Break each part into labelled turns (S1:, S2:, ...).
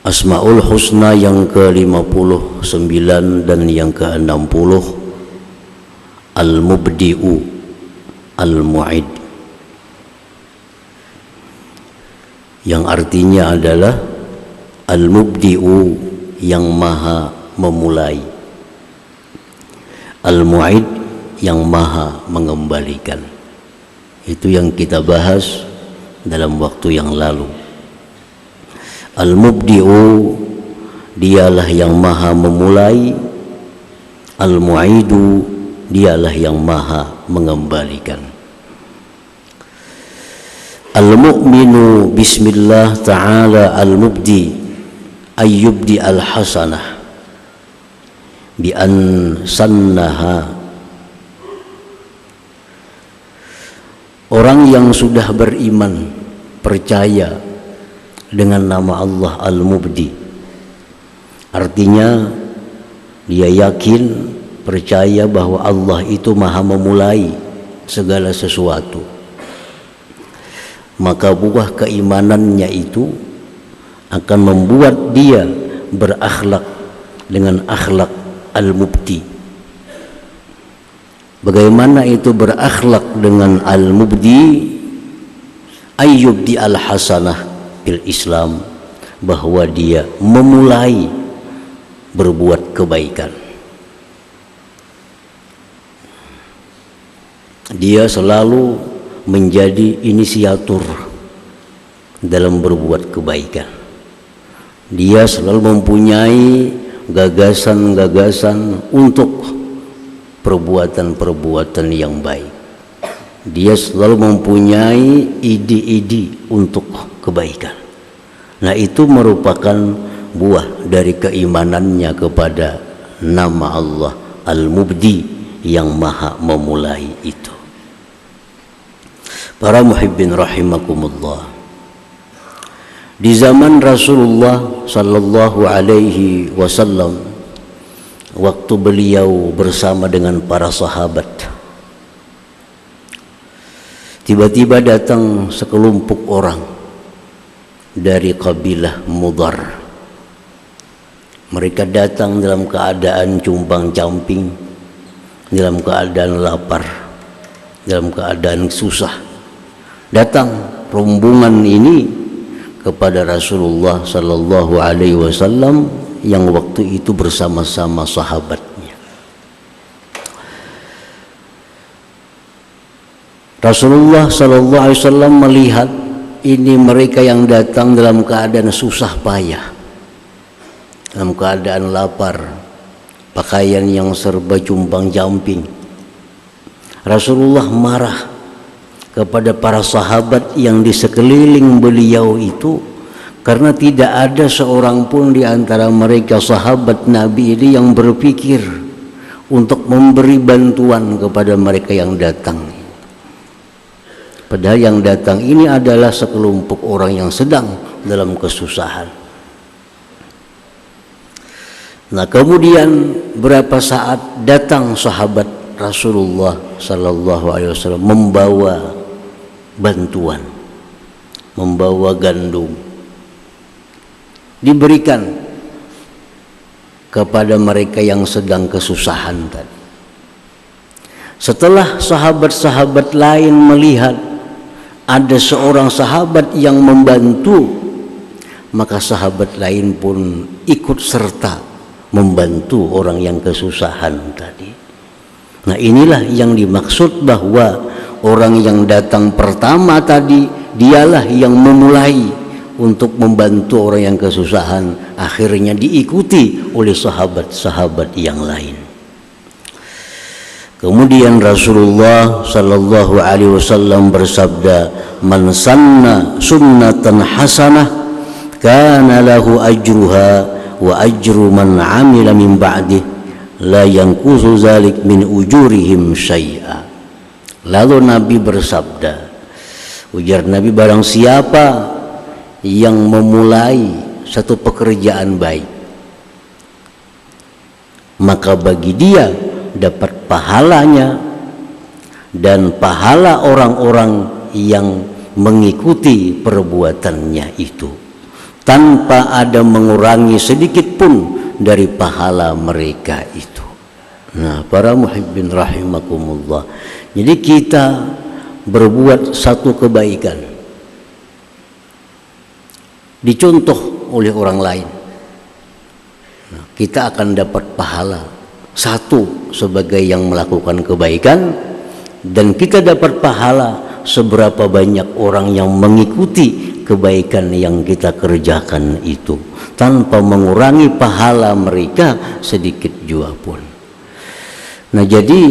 S1: Asmaul Husna yang ke-59 dan yang ke-60, Al-Mubdi'u Al-Mu'id, yang artinya adalah Al-Mubdi'u yang maha memulai, Al-Mu'id yang maha mengembalikan. Itu yang kita bahas dalam waktu yang lalu. Al-Mubdi'u dialah yang maha memulai, Al-Mu'idu dialah yang maha mengembalikan. Al-Mu'minu bismillah ta'ala al-mubdi ayyubdi al-hasanah bi an sannaha. Orang yang sudah beriman, percaya dengan nama Allah Al-Mubdi, artinya dia yakin, percaya bahwa Allah itu maha memulai segala sesuatu, maka buah keimanannya itu akan membuat dia berakhlak dengan akhlak Al-Mubdi. Bagaimana itu berakhlak dengan Al-Mubdi? Ayyubdi al-hasanah bil Islam, bahwa dia memulai berbuat kebaikan. Dia selalu menjadi inisiator dalam berbuat kebaikan. Dia selalu mempunyai gagasan-gagasan untuk perbuatan-perbuatan yang baik. Dia selalu mempunyai ide-ide untuk kebaikan. Nah, itu merupakan buah dari keimanannya kepada nama Allah Al-Mubdi yang maha memulai itu. Para muhibbin rahimakumullah, di zaman Rasulullah sallallahu alaihi wasallam, waktu beliau bersama dengan para sahabat, tiba-tiba datang sekelompok orang dari kabilah Mudhar. Mereka datang dalam keadaan cumbang-camping, dalam keadaan lapar, dalam keadaan susah. Datang rombongan ini kepada Rasulullah sallallahu alaihi wasallam yang waktu itu bersama-sama sahabatnya. Rasulullah sallallahu alaihi wasallam melihat ini mereka yang datang dalam keadaan susah payah, dalam keadaan lapar, pakaian yang serba cumbang-camping. Rasulullah marah kepada para sahabat yang di sekeliling beliau itu, karena tidak ada seorang pun di antara mereka sahabat Nabi ini yang berpikir untuk memberi bantuan kepada mereka yang datang. Padahal yang datang ini adalah sekelompok orang yang sedang dalam kesusahan. Nah, kemudian berapa saat datang sahabat Rasulullah sallallahu alaihi wasallam membawa bantuan, membawa gandum, diberikan kepada mereka yang sedang kesusahan tadi. Setelah sahabat-sahabat lain melihat ada seorang sahabat yang membantu, maka sahabat lain pun ikut serta membantu orang yang kesusahan tadi. Nah, inilah yang dimaksud bahwa orang yang datang pertama tadi dialah yang memulai untuk membantu orang yang kesusahan, akhirnya diikuti oleh sahabat-sahabat yang lain. Kemudian Rasulullah sallallahu alaihi wasallam bersabda, "Man sanna sunnatan hasanah kana lahu ajruha wa ajru man amila min ba'dih la yanqusu dzalik min ujurihim syai'a." Lalu Nabi bersabda, ujar Nabi, barang siapa yang memulai satu pekerjaan baik, maka bagi dia dapat pahalanya dan pahala orang-orang yang mengikuti perbuatannya itu. tanpa ada mengurangi sedikit pun dari pahala mereka itu. Nah, para muhibbin rahimakumullah, jadi kita berbuat satu kebaikan dicontoh oleh orang lain, nah, kita akan dapat pahala satu sebagai yang melakukan kebaikan, dan kita dapat pahala seberapa banyak orang yang mengikuti kebaikan yang kita kerjakan itu tanpa mengurangi pahala mereka sedikit jua pun. Nah, jadi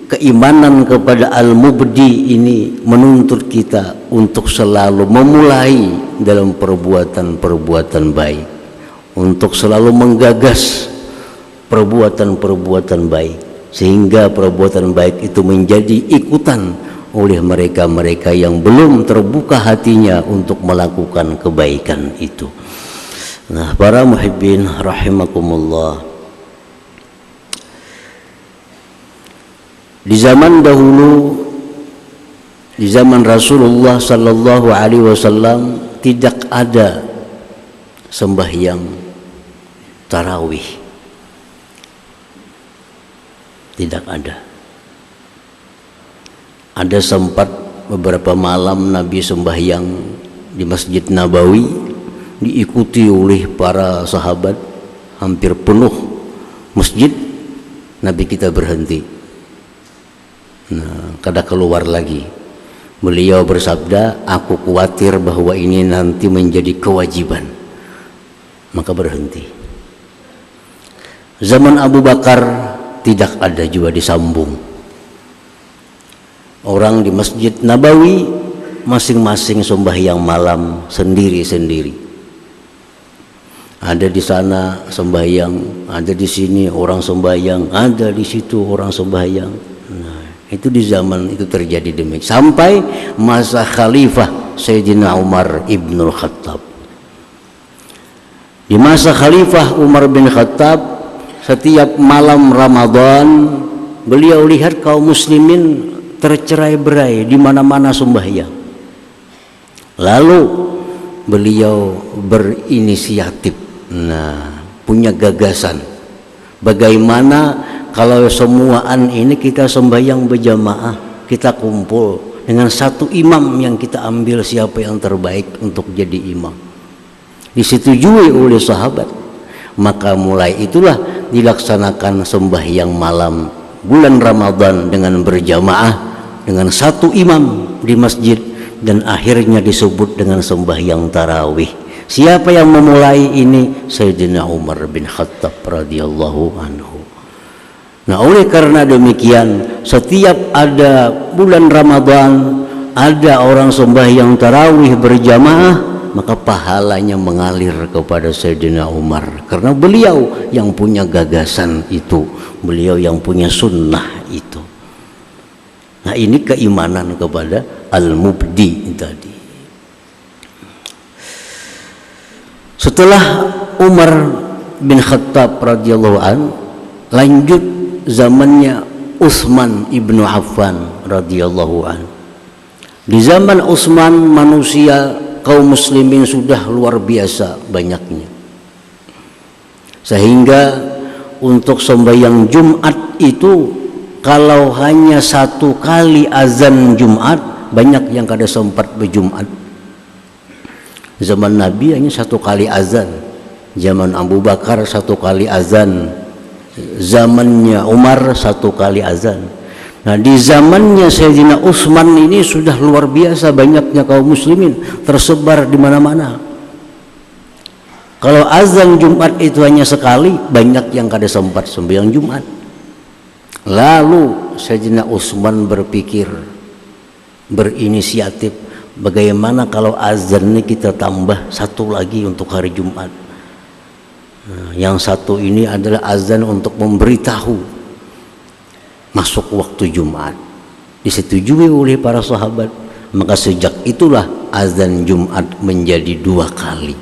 S1: keimanan kepada Al-Mubdi ini menuntut kita untuk selalu memulai dalam perbuatan-perbuatan baik, untuk selalu menggagas perbuatan-perbuatan baik, sehingga perbuatan baik itu menjadi ikutan oleh mereka-mereka yang belum terbuka hatinya untuk melakukan kebaikan itu. Nah, para muhibbin rahimakumullah, di zaman dahulu, di zaman Rasulullah sallallahu alaihi wasallam, tidak ada sembahyang tarawih. Tidak ada. Ada sempat beberapa malam Nabi sembahyang di Masjid Nabawi, diikuti oleh para sahabat, hampir penuh masjid. Nabi kita berhenti. Nah, kada keluar lagi. Beliau bersabda, aku khawatir bahwa ini nanti menjadi kewajiban, maka berhenti. Zaman Abu Bakar tidak ada juga disambung. Orang di Masjid Nabawi masing-masing sembahyang malam sendiri-sendiri. Ada di sana sembahyang, ada di sini orang sembahyang, ada di situ orang sembahyang. Nah, itu di zaman itu terjadi demikian sampai masa Khalifah Sayyidina Umar ibnul Khattab. Di masa Khalifah Umar bin Khattab, setiap malam Ramadan beliau lihat kaum muslimin tercerai-berai, di mana-mana sembahyang. Lalu beliau berinisiatif, nah, punya gagasan, bagaimana kalau semuaan ini kita sembahyang berjamaah, kita kumpul dengan satu imam yang kita ambil siapa yang terbaik untuk jadi imam. Disetujui oleh sahabat, maka mulai itulah dilaksanakan sembahyang malam bulan Ramadan dengan berjamaah dengan satu imam di masjid, dan akhirnya disebut dengan sembahyang tarawih. Siapa yang memulai ini? Sayyidina Umar bin Khattab radhiyallahu anhu. Nah, oleh karena demikian, setiap ada bulan Ramadan, ada orang sembahyang tarawih berjamaah, maka pahalanya mengalir kepada Sayyidina Umar, karena beliau yang punya gagasan itu, beliau yang punya sunnah itu. Nah, ini keimanan kepada Al-Mubdi tadi. Setelah Umar bin Khattab radhiyallahu an, lanjut zamannya Utsman ibnu Affan radhiyallahu an. Di zaman Utsman manusia kaum muslimin sudah luar biasa banyaknya, sehingga untuk sembahyang Jumat itu kalau hanya satu kali azan Jumat, banyak yang kada sempat berjumat. Zaman Nabi hanya satu kali azan, zaman Abu Bakar satu kali azan, zamannya Umar satu kali azan. Nah, di zamannya Sayyidina Utsman ini sudah luar biasa banyaknya kaum muslimin tersebar di mana-mana. Kalau azan Jumat itu hanya sekali, banyak yang kada sempat sembahyang Jumat. Lalu Sayyidina Utsman berpikir, berinisiatif, bagaimana kalau azan ini kita tambah satu lagi untuk hari Jumat. Nah, yang satu ini adalah azan untuk memberitahu masuk waktu Jumat. Disetujui oleh para sahabat, maka sejak itulah azan Jumat menjadi 2 kali.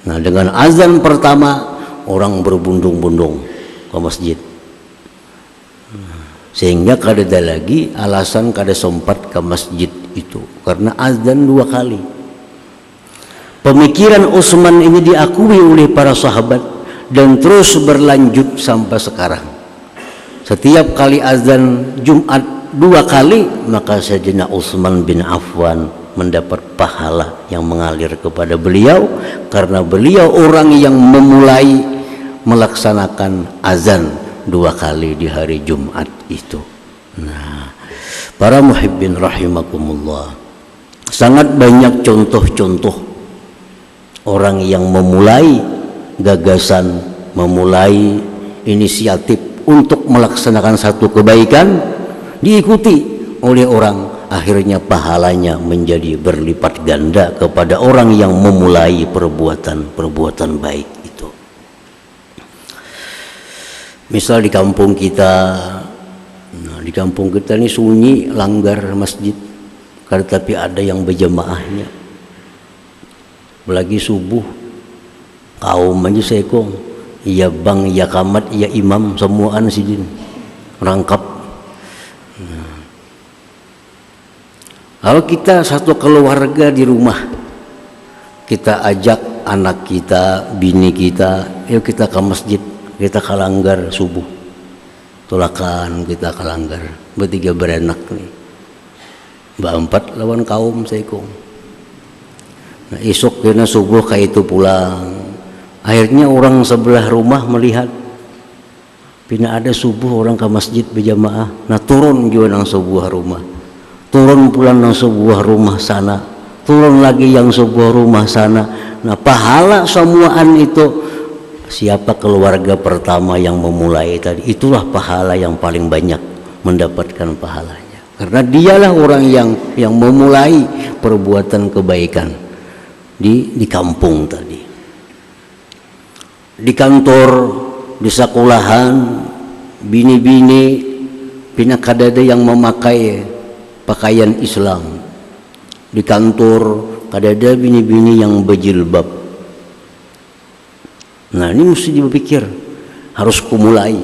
S1: Nah, dengan azan pertama orang berbundung-bundung ke masjid, sehingga kada ada lagi alasan kada sempat ke masjid itu, karena azan 2 kali. Pemikiran Utsman ini diakui oleh para sahabat dan terus berlanjut sampai sekarang. Setiap kali azan Jumat 2 kali, maka Sayyidina Utsman bin Affan mendapat pahala yang mengalir kepada beliau, karena beliau orang yang memulai melaksanakan azan 2 kali di hari Jumat itu. Nah, para muhibbin rahimakumullah, sangat banyak contoh-contoh orang yang memulai gagasan, memulai inisiatif untuk melaksanakan satu kebaikan, diikuti oleh orang, akhirnya pahalanya menjadi berlipat ganda kepada orang yang memulai perbuatan baik itu. Misal di kampung kita, di kampung kita ini sunyi, langgar masjid, tapi ada yang berjamaahnya. Apalagi subuh, kaum aja sekong, ya bang, ya kamat, ya imam, semuaan sidin rangkap. Kalau kita satu keluarga di rumah, kita ajak anak kita, bini kita, yuk kita ke masjid, kita ke langgar subuh, tolakan kita ke langgar, bertiga berenak nih, berempat lawan kaum sekong. Nah, esok kena subuh kayak itu pulang. Akhirnya orang sebelah rumah melihat, bila ada subuh orang ke masjid berjamaah, nah turun juga nang sebuah rumah, turun pulang nang sebuah rumah sana, turun lagi yang sebuah rumah sana. Nah, pahala semuaan itu siapa keluarga pertama yang memulai tadi, itulah pahala yang paling banyak mendapatkan pahalanya, karena dialah orang yang memulai perbuatan kebaikan di kampung tadi, di kantor, di sekolahan, bini-bini pina kadada yang memakai pakaian Islam. Di kantor kadada bini-bini yang berjilbab. Nah, ini mesti dipikir, harus kumulai.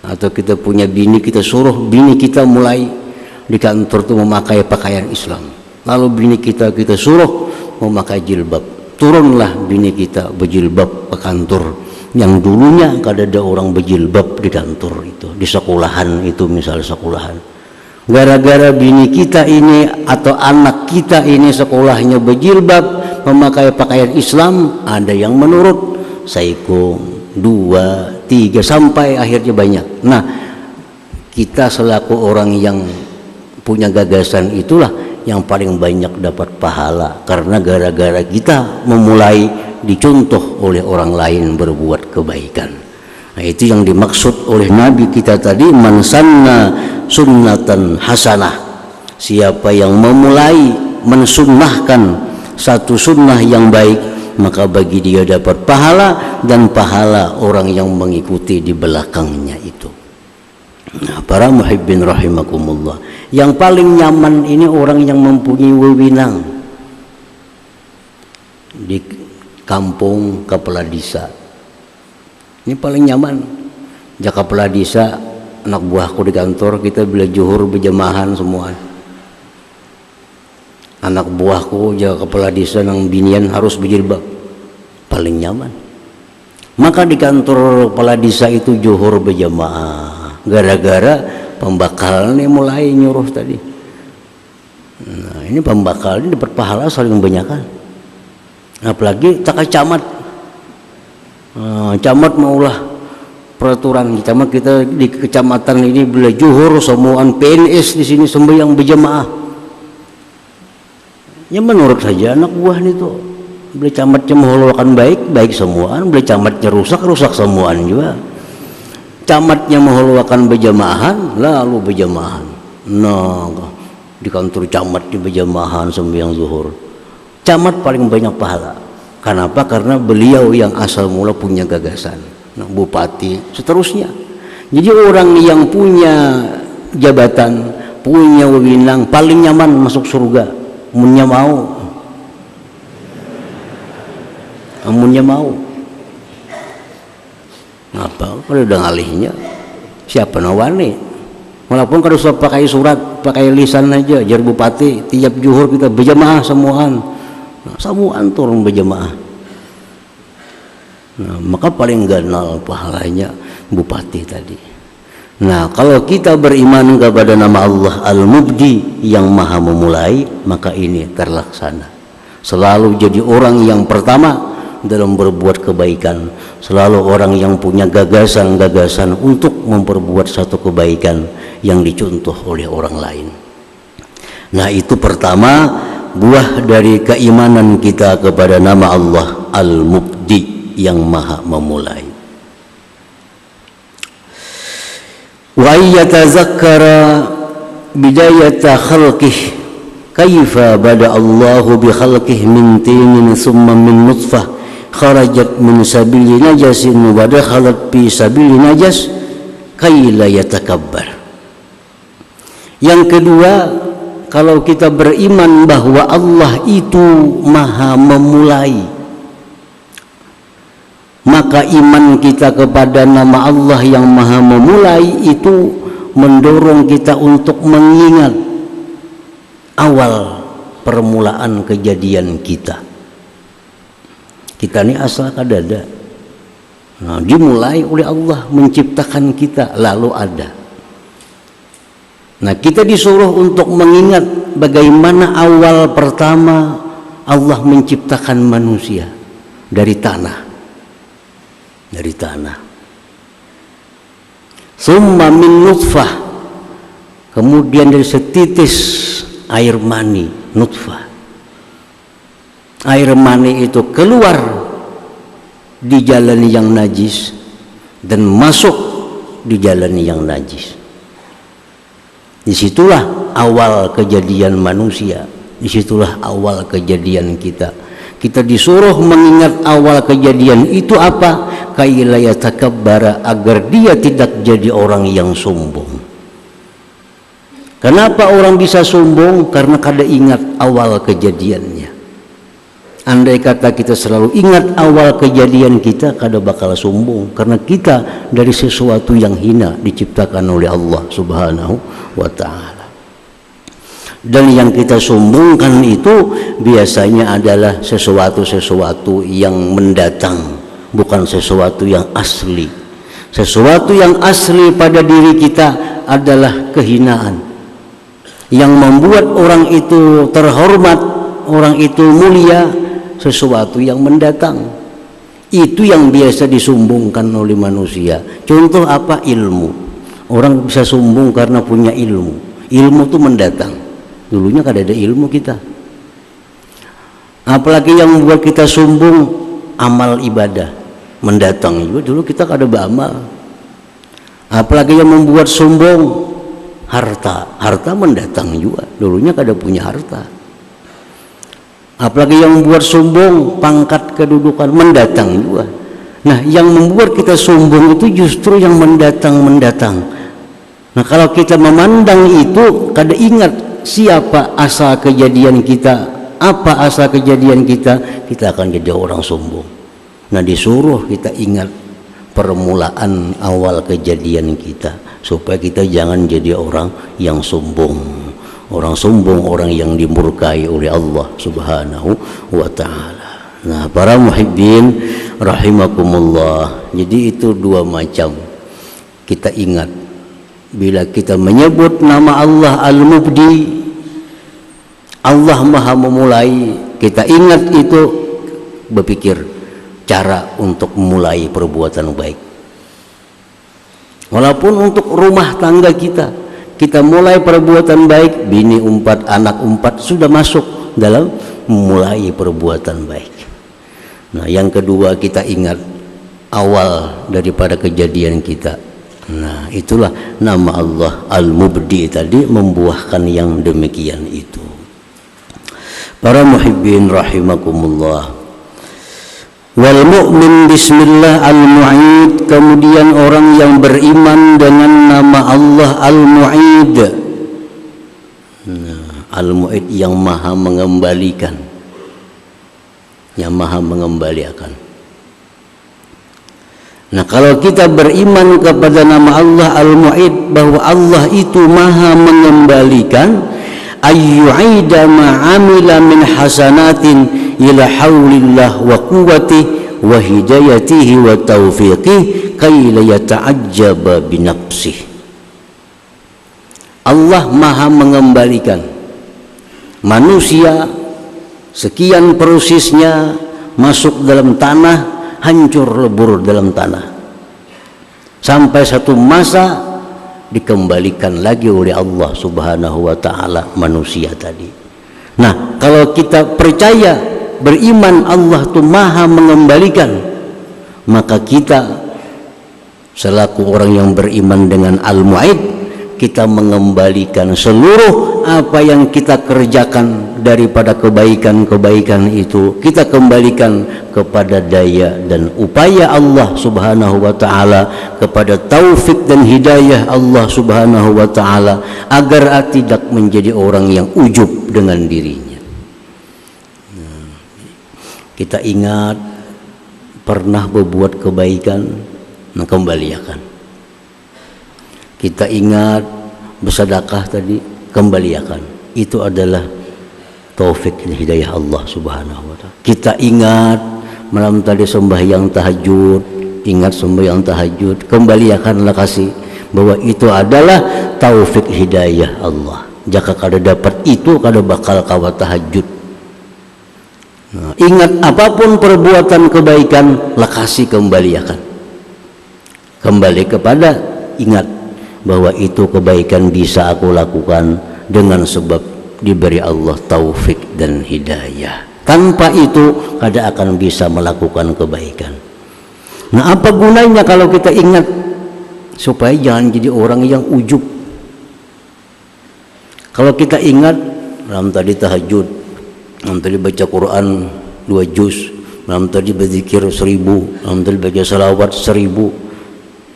S1: Atau kita punya bini, kita suruh bini kita mulai di kantor tuh memakai pakaian Islam. Lalu bini kita suruh memakai jilbab, turunlah bini kita berjilbab ke kantor, yang dulunya kadada orang berjilbab di kantor itu, di sekolahan itu, misal sekolahan, gara-gara bini kita ini atau anak kita ini sekolahnya berjilbab, memakai pakaian Islam, ada yang menurut saikung 2, 3 sampai akhirnya banyak. Nah, kita selaku orang yang punya gagasan itulah yang paling banyak dapat pahala, karena gara-gara kita memulai dicontoh oleh orang lain berbuat kebaikan. Nah, itu yang dimaksud oleh Nabi kita tadi, man sanna sunnatan hasanah, siapa yang memulai mensunnahkan satu sunnah yang baik, maka bagi dia dapat pahala dan pahala orang yang mengikuti di belakangnya itu. Nah, para muhibbin rahimakumullah, yang paling nyaman ini orang yang mempunyai wewenang di kampung kepala desa. Ini paling nyaman. Jaka kepala desa, anak buahku di kantor, kita bila zuhur berjamahan semua. Anak buahku jaka kepala desa nang binian harus berjilbab, paling nyaman. Maka di kantor kepala desa itu zuhur berjamaah. Gara-gara pembakal ini mulai nyuruh tadi. Nah, ini pembakal ini dapat pahala saling banyakan. Apalagi tak camat. Camat maulah peraturan camat kita di kecamatan ini bila zuhur semuaan PNS di sini sembahyang berjamaah. Ya menurut saja anak buah itu, bila camatnya menghulukan baik semuaan, bila camatnya rusak semuaan juga. Camatnya menghulukan berjamaahan, lalu berjamaahan. Nah, di kantor camat di berjamaahan sembahyang zuhur. Camat paling banyak pahala. Kenapa? Karena beliau yang asal mula punya gagasan. Nah, bupati, seterusnya. Jadi orang yang punya jabatan, punya wewenang, paling nyaman masuk surga. Amunnya mau. Apa? Kalau udah ngalihnya, siapa nawani? Walaupun kalau sudah pakai surat, pakai lisan aja, jar bupati, tiap zuhur kita berjamaah semuaan. Nah, samuan turun berjamaah. Nah, maka paling ganal pahalanya bupati tadi. Nah, kalau kita beriman kepada nama Allah Al-Mubdi yang maha memulai, maka ini terlaksana. Selalu jadi orang yang pertama dalam berbuat kebaikan, selalu orang yang punya gagasan-gagasan untuk memperbuat satu kebaikan yang dicontoh oleh orang lain. Nah, itu pertama buah dari keimanan kita kepada nama Allah Al-Mubdi yang maha memulai. Wa yatazakkara bidayata khalqih kaifa bada Allahu bi khalqih min tinin summa min nutfah kharajat min sabili najasin wa dakhalat fi sabili najas kaila yatakabbar. Yang kedua, kalau kita beriman bahwa Allah itu maha memulai, maka iman kita kepada nama Allah yang maha memulai itu mendorong kita untuk mengingat awal permulaan kejadian kita. Kita ini asal kadada. Nah, dimulai oleh Allah menciptakan kita lalu ada. Nah, kita disuruh untuk mengingat bagaimana awal pertama Allah menciptakan manusia dari tanah. Dari tanah. Summa min nutfah, kemudian dari setitis air mani, nutfah. Air mani itu keluar di jalan yang najis dan masuk di jalan yang najis. Disitulah awal kejadian manusia, disitulah awal kejadian kita. Kita disuruh mengingat awal kejadian itu apa? Kaila yatakabbara, agar dia tidak jadi orang yang sombong. Kenapa orang bisa sombong? Karena kada ingat awal kejadiannya. Andai kata kita selalu ingat awal kejadian kita, kada bakal sombong. Karena kita dari sesuatu yang hina diciptakan oleh Allah Subhanahu wa ta'ala. Dan yang kita sombongkan itu biasanya adalah sesuatu-sesuatu yang mendatang, bukan sesuatu yang asli. Sesuatu yang asli pada diri kita adalah kehinaan. Yang membuat orang itu terhormat, orang itu mulia, sesuatu yang mendatang. Itu yang biasa disombongkan oleh manusia. Contoh apa? Ilmu. Orang bisa sombong karena punya ilmu. Ilmu itu mendatang. Dulunya kada ada ilmu kita. Apalagi yang membuat kita sombong, amal ibadah mendatang juga. Dulu kita kada beramal. Apalagi yang membuat sombong, harta mendatang juga. Dulunya kada punya harta. Apalagi yang membuat sombong, pangkat, kedudukan mendatang juga. Nah, yang membuat kita sombong itu justru yang mendatang. Nah, kalau kita memandang itu, kada ingat siapa asal kejadian kita, apa asal kejadian kita, kita akan jadi orang sombong. Nah, disuruh kita ingat permulaan awal kejadian kita, supaya kita jangan jadi orang yang sombong. Orang sombong, orang yang dimurkai oleh Allah Subhanahu wa ta'ala. Nah, para muhibbin rahimakumullah, jadi itu dua macam. Kita ingat bila kita menyebut nama Allah Al-Mubdi, Allah maha memulai, kita ingat itu, berpikir cara untuk memulai perbuatan baik. Walaupun untuk rumah tangga kita mulai perbuatan baik, bini 4, anak 4 sudah masuk dalam memulai perbuatan baik. Nah, yang kedua kita ingat awal daripada kejadian kita. Nah, itulah nama Allah Al-Mubdi tadi membuahkan yang demikian itu. Para muhibbin rahimakumullah. Wal mu'min bismillah al-mu'id, kemudian orang yang beriman dengan nama Allah al-mu'id. Nah, al-mu'id yang maha mengembalikan, yang maha mengembalikan. Nah, kalau kita beriman kepada nama Allah al-mu'id, bahwa Allah itu maha mengembalikan, ayyu'ida ma'amila min hasanatin ila haulillah wa quwwatihi wa hidayatihi wa taufiqihi kay la yata'ajjaba bi nafsihi. Allah maha mengembalikan manusia sekian prosesnya masuk dalam tanah, hancur lebur dalam tanah, sampai satu masa dikembalikan lagi oleh Allah Subhanahu wa ta'ala manusia tadi. Nah, kalau kita percaya, beriman Allah itu maha mengembalikan, maka kita selaku orang yang beriman dengan Al-Mu'id, kita mengembalikan seluruh apa yang kita kerjakan daripada kebaikan-kebaikan itu, kita kembalikan kepada daya dan upaya Allah Subhanahu wa ta'ala, kepada taufik dan hidayah Allah Subhanahu wa ta'ala, agar tidak menjadi orang yang ujub dengan dirinya. Kita ingat pernah berbuat kebaikan, nah kembalikan. Kita ingat bersedekah tadi, kembalikan. Itu adalah taufik dan hidayah Allah Subhanahu wa ta'ala. Kita ingat malam tadi sembahyang tahajud, ingat sembahyang tahajud, kembalikanlah kasih bahwa itu adalah taufik hidayah Allah. Jika kada dapat itu, kada bakal kawa tahajud. Nah, ingat apapun perbuatan kebaikan, lah kasih kembalikan. Kembali kepada ingat bahwa itu kebaikan bisa aku lakukan dengan sebab diberi Allah taufik dan hidayah. Tanpa itu kada akan bisa melakukan kebaikan. Nah, apa gunanya kalau kita ingat? Supaya jangan jadi orang yang ujub. Kalau kita ingat malam tadi tahajud, malam tadi baca Quran 2 juz, malam tadi berzikir 1000, malam tadi baca salawat 1000,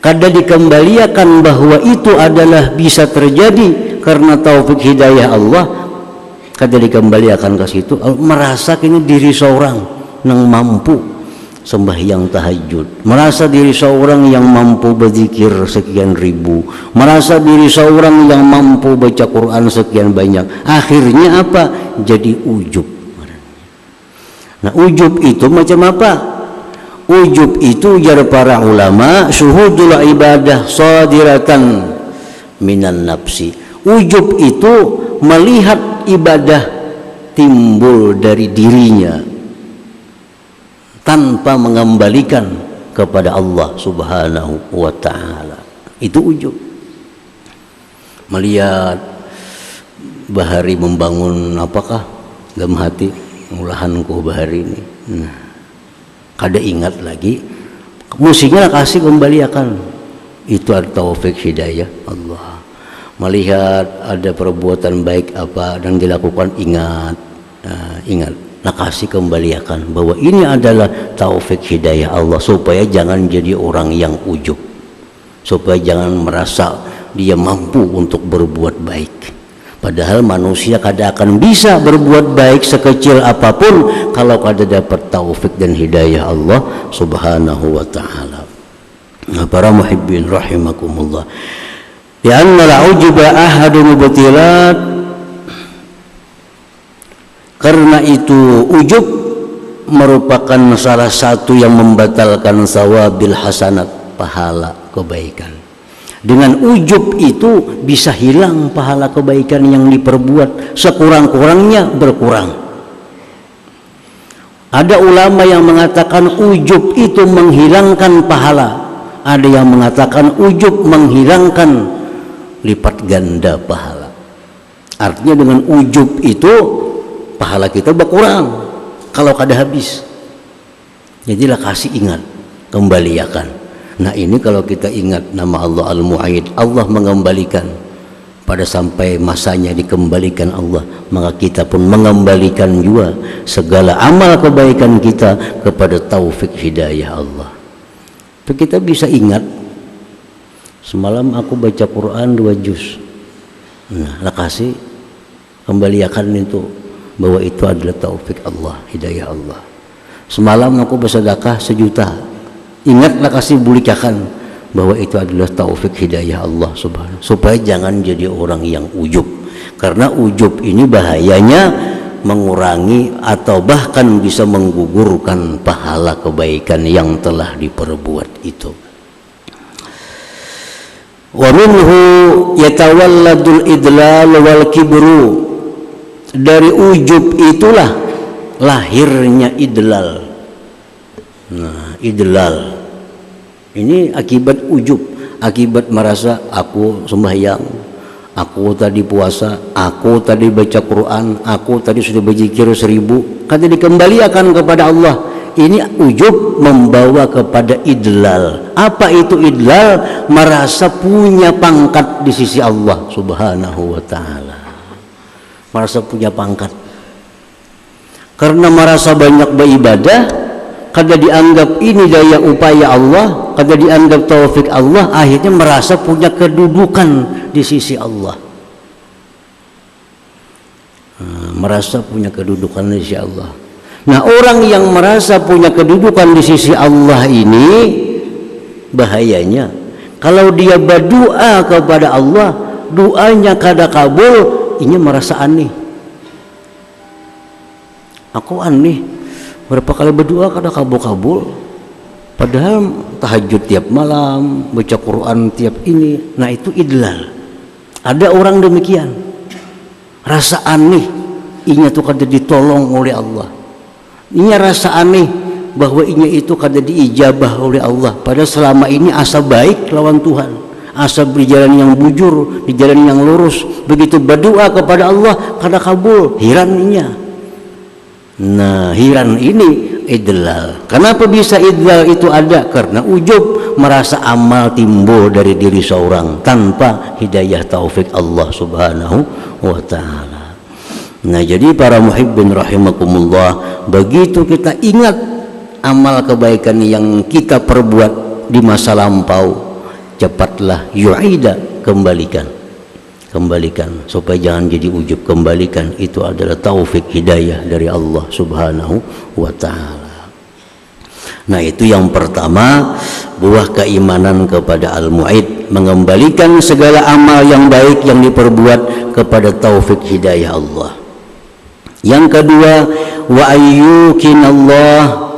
S1: kada dikembalikan bahwa itu adalah bisa terjadi karena taufik hidayah Allah, kada dikembalikan ke situ, merasa kini diri seorang yang mampu sembahyang tahajud, merasa diri seorang yang mampu berzikir sekian ribu, merasa diri seorang yang mampu baca Quran sekian banyak. Akhirnya apa? Jadi ujub. Nah, ujub itu macam apa? Ujub itu jar para ulama, syuhudul ibadah sadiratan minan nafsi. Ujub itu melihat ibadah timbul dari dirinya tanpa mengembalikan kepada Allah Subhanahu wa ta'ala. Itu ujub. Melihat bahari membangun apakah dalam hati, mulahanku bahari ini. Nah, kada ingat lagi, musiknya kasih kembalikan. Itu ada taufik hidayah Allah. Melihat ada perbuatan baik apa yang dilakukan, ingat, nah kasih kembalikan bahwa ini adalah taufik hidayah Allah, supaya jangan jadi orang yang ujub, supaya jangan merasa dia mampu untuk berbuat baik. Padahal manusia kada akan bisa berbuat baik sekecil apapun kalau kada dapat taufik dan hidayah Allah Subhanahu wa ta'ala. Nah, para muhibbin rahimakumullah, li'anna al-ujuba ahadun mubtilat, karena itu ujub merupakan salah satu yang membatalkan sawabil hasanat, pahala kebaikan. Dengan ujub itu bisa hilang pahala kebaikan yang diperbuat, sekurang-kurangnya berkurang. Ada ulama yang mengatakan ujub itu menghilangkan pahala, ada yang mengatakan ujub menghilangkan lipat ganda pahala. Artinya dengan ujub itu pahala kita berkurang kalau kada habis. Jadilah kasih ingat, kembalikan. Nah, ini kalau kita ingat nama Allah Al-Mu'id, Allah mengembalikan pada sampai masanya dikembalikan Allah, maka kita pun mengembalikan juga segala amal kebaikan kita kepada taufik hidayah Allah. Itu kita bisa ingat, semalam aku baca Quran 2 juz. Nah, kasih kembalikan itu bahwa itu adalah taufik Allah, hidayah Allah. Semalam aku bersedekah 1 juta. Ingatlah kasih bulikakan bahwa itu adalah taufik hidayah Allah Subhanahu, supaya jangan jadi orang yang ujub. Karena ujub ini bahayanya mengurangi atau bahkan bisa menggugurkan pahala kebaikan yang telah diperbuat itu. Wa minhu yatawalladul idlal wal kibru. Dari ujub itulah lahirnya idlal. Nah, idlal ini akibat ujub, akibat merasa aku sembahyang, aku tadi puasa, aku tadi baca Quran, aku tadi sudah berzikir 1000, kata dikembalikan kepada Allah. Ini ujub membawa kepada idlal. Apa itu idlal? Merasa punya pangkat di sisi Allah Subhanahu wa ta'ala. Merasa punya pangkat. Karena merasa banyak beribadah, kada dianggap ini daya upaya Allah, kada dianggap taufik Allah, akhirnya merasa punya kedudukan di sisi Allah. Merasa punya kedudukan di sisi Allah. Nah, orang yang merasa punya kedudukan di sisi Allah ini bahayanya kalau dia berdoa kepada Allah, doanya kada kabul, ini merasa aneh. Aku aneh, berapa kali berdoa kada kabul-kabul, padahal tahajud tiap malam, baca Quran tiap ini. Nah, itu idlal. Ada orang demikian, rasa aneh, inya tuh kada ditolong oleh Allah. Inya rasa aneh bahwa inya itu kada diijabah oleh Allah, padahal selama ini asa baik lawan Tuhan, asa berjalan yang bujur, di jalan yang lurus. Begitu berdoa kepada Allah kada kabul, hiran inya. Nah, hiran ini idlal. Kenapa bisa idlal itu ada? Karena ujub, merasa amal timbul dari diri seorang tanpa hidayah taufik Allah Subhanahu wa ta'ala. Nah, jadi para muhibbin rahimakumullah, begitu kita ingat amal kebaikan yang kita perbuat di masa lampau, cepatlah yu'ida, kembalikan supaya jangan jadi ujub. Kembalikan, itu adalah taufik hidayah dari Allah Subhanahu wa ta'ala. Nah, itu yang pertama, buah keimanan kepada Al-Mu'id, mengembalikan segala amal yang baik yang diperbuat kepada taufik hidayah Allah. Yang kedua, wa ayyukinallah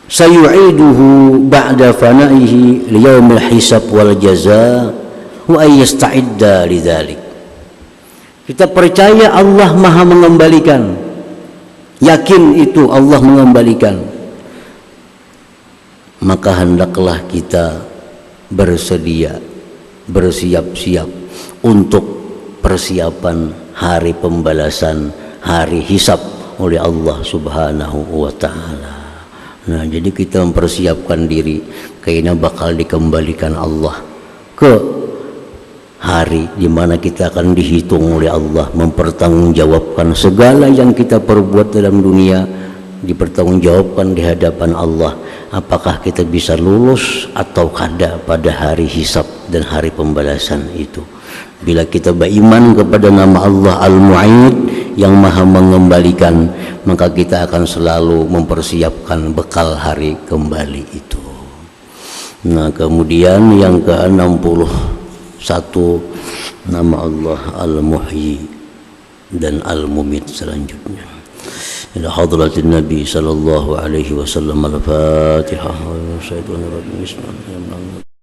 S1: sayu'iduhu ba'da fana'ihi liyaumil hisab wal jaza wa ayyasta'idda lidzalik. Kita percaya Allah Maha mengembalikan, yakin itu Allah mengembalikan, maka hendaklah kita bersedia, bersiap-siap untuk persiapan hari pembalasan, hari hisab oleh Allah Subhanahu wa ta'ala. Nah, jadi kita mempersiapkan diri karena bakal dikembalikan Allah ke hari di mana kita akan dihitung oleh Allah, mempertanggungjawabkan segala yang kita perbuat dalam dunia, dipertanggungjawabkan di hadapan Allah. Apakah kita bisa lulus atau kada pada hari hisab dan hari pembalasan itu. Bila kita beriman kepada nama Allah Al-Mu'id yang Maha mengembalikan, maka kita akan selalu mempersiapkan bekal hari kembali itu. Nah, kemudian yang ke-61, nama Allah Al-Muhyi dan Al-Mumit selanjutnya. Ila hadratin Nabi sallallahu alaihi wasallam. Al-Fatihah.